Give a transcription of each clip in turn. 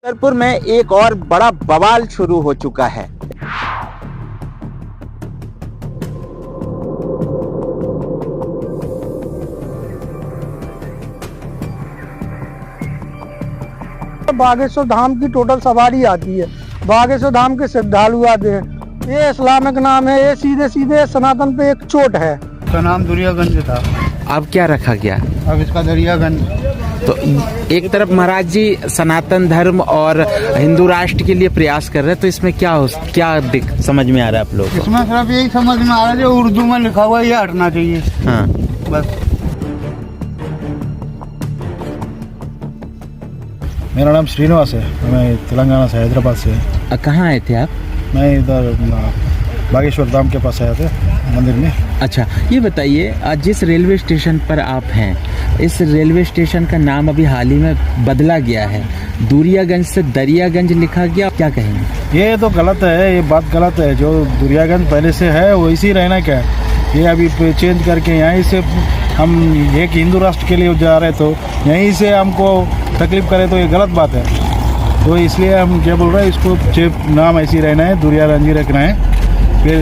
छतरपुर में एक और बड़ा बवाल शुरू हो चुका है। बागेश्वर धाम की टोटल सवारी आती है। बागेश्वर धाम के श्रद्धालु आते हैं। ये इस्लामिक नाम है, ये सीधे सीधे सनातन पे एक चोट है। इसका नाम दुरियागंज था, अब क्या रखा गया? अब इसका दरियागंज। तो एक तरफ महाराज जी सनातन धर्म और हिंदू राष्ट्र के लिए प्रयास कर रहे हैं, तो इसमें क्या समझ में आ रहा है आप लोग को? इसमें सिर्फ यही समझ में आ रहा है जो उर्दू में लिखा हुआ है ये हटना चाहिए। हाँ, बस। मेरा नाम श्रीनिवास है, मैं तेलंगाना से, हैदराबाद से। कहाँ आए थे आप? मैं इधर बागेश्वर धाम के पास आया था, मंदिर में। अच्छा, ये बताइए, जिस रेलवे स्टेशन पर आप हैं, इस रेलवे स्टेशन का नाम अभी हाल ही में बदला गया है, दुरियागंज से दरियागंज लिखा गया, क्या कहेंगे? ये तो गलत है, ये बात गलत है। जो दुरियागंज पहले से है वैसे रहना क्या है, ये अभी चेंज करके यहीं से हम एक हिंदू राष्ट्र के लिए जा रहे, तो यहीं से हमको तकलीफ करे तो ये गलत बात है। तो इसलिए हम क्या बोल रहे हैं, इसको नाम ऐसे ही रहना है, दुरियागंज ही रखना है, फिर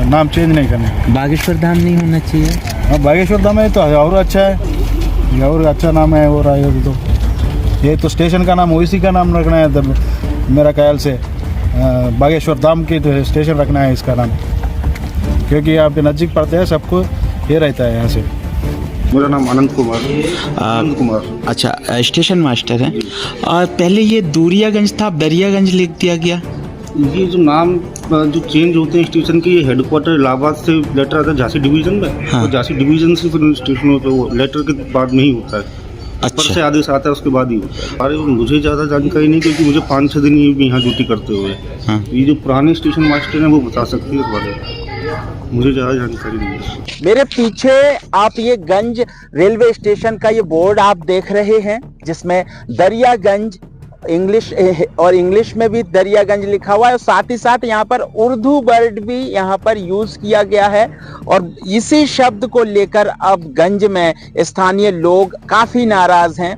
नाम चेंज नहीं करना है। बागेश्वर धाम नहीं होना चाहिए? हाँ, बागेश्वर धाम है तो और अच्छा है, ये और अच्छा नाम है। और तो ये तो स्टेशन का नाम उसी का नाम रखना है, तब मेरा ख्याल से बागेश्वर धाम के तो स्टेशन रखना है इसका नाम, क्योंकि यहाँ पे नज़दीक पड़ते हैं, सबको ये रहता है यहाँ से। मेरा नाम अनंत कुमार। अच्छा, स्टेशन मास्टर हैं। और पहले ये दुरियागंज था, अब दरियागंज लिख दिया गया। ये जो नाम जो चेंज होते हैं स्टेशन के, ये हेडक्वार्टर इलाहाबाद से लेटर आता है झांसी डिवीजन में। हाँ। तो झांसी डिवीजन से फिर स्टेशनों पे वो लेटर के बाद में ही होता है। अच्छा। ऊपर से आदेश आता है, उसके बाद ही होता है। अरे मुझे ज़्यादा जानकारी नहीं, क्योंकि मुझे 5-6 दिन ही यहाँ ड्यूटी करते हुए। हाँ। ये जो पुराने स्टेशन मास्टर हैं वो बता सकते हैं इस बारे में, मुझे ज़्यादा जानकारी नहीं है। मेरे पीछे आप ये गंज रेलवे स्टेशन का ये बोर्ड आप देख रहे हैं, जिसमें दरियागंज इंग्लिश और इंग्लिश में भी दरियागंज लिखा हुआ है, और साथ ही साथ यहाँ पर उर्दू वर्ड भी यहाँ पर यूज किया गया है। और इसी शब्द को लेकर अब गंज में स्थानीय लोग काफी नाराज हैं।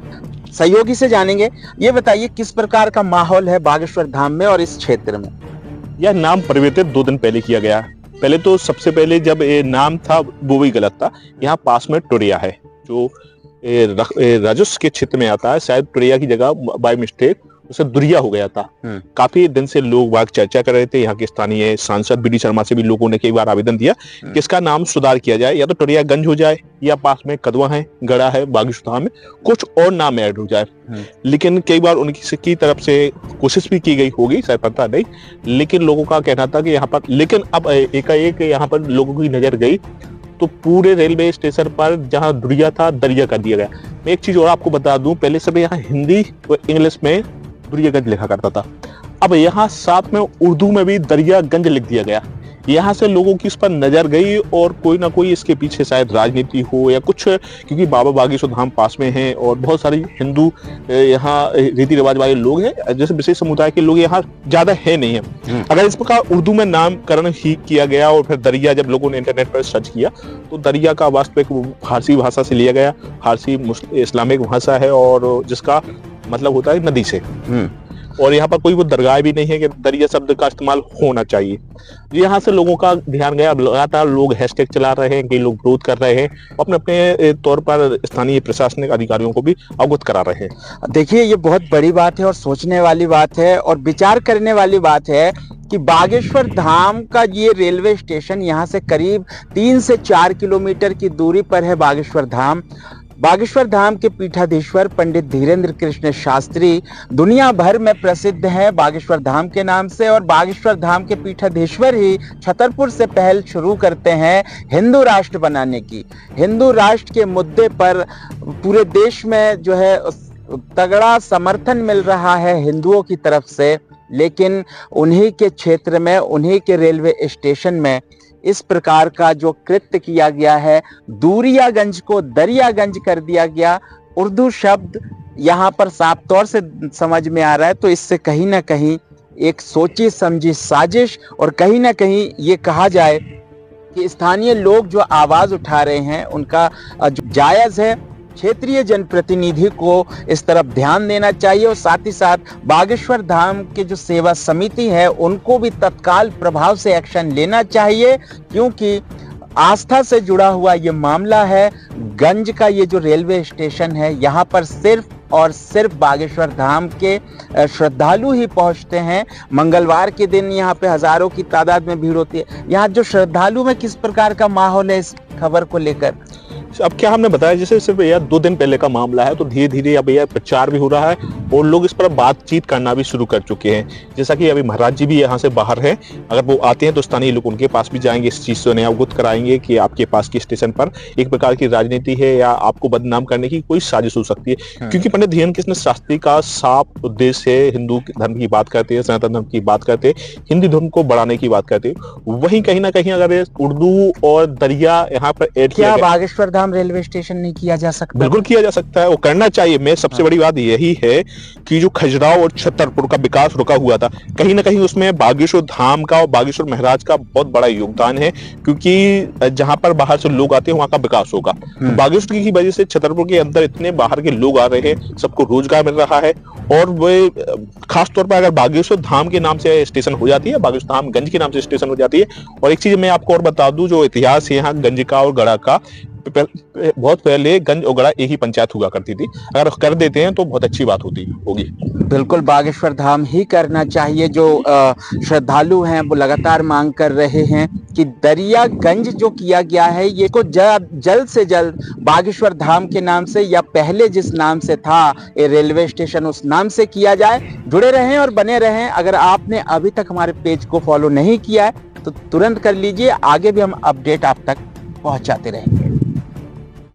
सहयोगी से जानेंगे, ये बताइए किस प्रकार का माहौल है बागेश्वर धाम में और इस क्षेत्र में? यह नाम परिवर्तित 2 दिन पहले किया गया। पहले तो सबसे पहले जब ये नाम था वो भी गलत था। यहाँ पास में टोरिया है जो राजस्व के क्षेत्र में आता है, शायद टोरिया की जगह बाय मिस्टेक उसे दुरिया हो गया था। काफी दिन से लोग बाग चर्चा कर रहे थे। यहाँ के स्थानीय सांसद BD शर्मा से भी लोगों ने कई बार आवेदन दिया कि इसका नाम सुधार किया जाए, या तो टोरियागंज हो जाए, या पास में कदवा है, गड़ा है, बागेश्वर धाम में कुछ और नाम ऐड हो जाए। लेकिन कई बार उनकी तरफ से कोशिश भी की गई होगी, शायद पता नहीं, लेकिन लोगों का कहना था कि यहाँ पर, लेकिन अब एकाएक यहाँ पर लोगों की नजर गई तो पूरे रेलवे स्टेशन पर जहाँ दुरिया था दरिया कर दिया गया। मैं एक चीज और आपको बता दूं, पहले सब यहाँ हिंदी और इंग्लिश में दुरियागंज लिखा करता था, अब यहाँ साथ में उर्दू में भी दरियागंज लिख दिया गया। यहाँ से लोगों की इस पर नजर गई, और कोई ना कोई इसके पीछे शायद राजनीति हो या कुछ, क्योंकि बाबा बागेश्वर धाम पास में है और बहुत सारे हिंदू यहाँ रीति रिवाज वाले लोग हैं, जैसे विशेष समुदाय के लोग यहाँ ज्यादा है नहीं है। अगर इस प्रकार उर्दू में नामकरण ही किया गया और फिर दरिया, जब लोगों ने इंटरनेट पर सर्च किया तो दरिया का वास्तविक फारसी भाषा से लिया गया। फारसी इस्लामिक भाषा है और जिसका मतलब होता है नदी से, और यहाँ पर कोई वो दरगाह भी नहीं है कि दरिया शब्द का इस्तेमाल होना चाहिए। यहाँ से लोगों का ध्यान गया, लगातार लोग हैशटैग चला रहे हैं, कई लोग विरोध कर रहे हैं, अपने अपने तौर पर स्थानीय प्रशासनिक अधिकारियों को भी अवगत करा रहे हैं। देखिए, ये बहुत बड़ी बात है और सोचने वाली बात है और विचार करने वाली बात है कि बागेश्वर धाम का ये रेलवे स्टेशन यहाँ से करीब 3 से 4 किलोमीटर की दूरी पर है। बागेश्वर धाम के पीठाधीश्वर पंडित धीरेन्द्र कृष्ण शास्त्री दुनिया भर में प्रसिद्ध हैं बागेश्वर धाम के नाम से, और बागेश्वर धाम के पीठाधीश्वर ही छतरपुर से पहल शुरू करते हैं हिंदू राष्ट्र बनाने की। हिंदू राष्ट्र के मुद्दे पर पूरे देश में जो है तगड़ा समर्थन मिल रहा है हिंदुओं की तरफ से, लेकिन उन्हीं के क्षेत्र में, उन्हीं के रेलवे स्टेशन में इस प्रकार का जो कृत्य किया गया है, दुरियागंज को दरियागंज कर दिया गया। उर्दू शब्द यहाँ पर साफ तौर से समझ में आ रहा है, तो इससे कहीं ना कहीं एक सोची समझी साजिश, और कहीं ना कहीं ये कहा जाए कि स्थानीय लोग जो आवाज उठा रहे हैं उनका जो जायज है, क्षेत्रीय जनप्रतिनिधि को इस तरफ ध्यान देना चाहिए और साथ ही साथ बागेश्वर धाम के जो सेवा समिति है उनको भी तत्काल प्रभाव से एक्शन लेना चाहिए, क्योंकि आस्था से जुड़ा हुआ ये मामला है। गंज का ये जो रेलवे स्टेशन है, यहाँ पर सिर्फ और सिर्फ बागेश्वर धाम के श्रद्धालु ही पहुंचते हैं। मंगलवार के दिन यहाँ पे हजारों की तादाद में भीड़ होती है। यहाँ जो श्रद्धालु में किस प्रकार का माहौल है इस खबर को लेकर? अब क्या हमने बताया, जैसे सिर्फ यह 2 दिन पहले का मामला है, तो धीरे धीरे अब यह प्रचार भी हो रहा है और लोग इस पर बातचीत करना भी शुरू कर चुके हैं। जैसा कि अभी महाराज जी भी यहाँ से बाहर हैं, अगर वो आते हैं तो स्थानीय लोग उनके पास भी जाएंगे, इस चीज से उन्हें अवगत कराएंगे कि आपके पास की स्टेशन पर एक प्रकार की राजनीति है या आपको बदनाम करने की कोई साजिश हो सकती है। क्योंकि पंडित धीरेन्द्र कृष्ण शास्त्री का साफ उद्देश्य है, हिंदू धर्म की बात करते हैं, सनातन धर्म की बात करते हैं, हिंदू धर्म को बढ़ाने की बात करते हैं। वहीं कहीं ना कहीं अगर उर्दू और दरिया यहाँ पर ऐड किया गया, बागेश्वर धाम रेलवे स्टेशन नहीं किया जा सकता? बिल्कुल किया जा सकता है, वो करना चाहिए। मैं सबसे बड़ी बात यही है कि जो खजुराहो और छतरपुर का विकास रुका हुआ था, कहीं ना कहीं उसमें बागेश्वर धाम का और बागेश्वर महाराज का बहुत बड़ा योगदान है, क्योंकि जहां पर बाहर से लोग आते हैं वहां का विकास होगा। तो बागेश्वर की वजह से छतरपुर के अंदर इतने बाहर के लोग आ रहे हैं, सबको रोजगार मिल रहा है। और वे खासतौर पर अगर बागेश्वर धाम के नाम से स्टेशन हो जाती है, बागेश्वर धाम गंज के नाम से स्टेशन हो जाती है। और एक चीज मैं आपको और बता दूं, जो इतिहास है यहाँ गंज का और गढ़ा का, बहुत पहले गंज और गढ़ा एक ही पंचायत हुआ करती थी। अगर कर देते हैं तो बहुत अच्छी बात होगी। बिल्कुल बागेश्वर धाम ही करना चाहिए। जो श्रद्धालु हैं वो लगातार मांग कर रहे हैं कि दरियागंज जो किया गया है ये को जल्द से जल्द बागेश्वर धाम के नाम से या पहले जिस नाम से था ये रेलवे स्टेशन उस नाम से किया जाए। जुड़े रहें और बने रहें। अगर आपने अभी तक हमारे पेज को फॉलो नहीं किया है तो तुरंत कर लीजिए, आगे भी हम अपडेट आप तक पहुंचाते रहेंगे।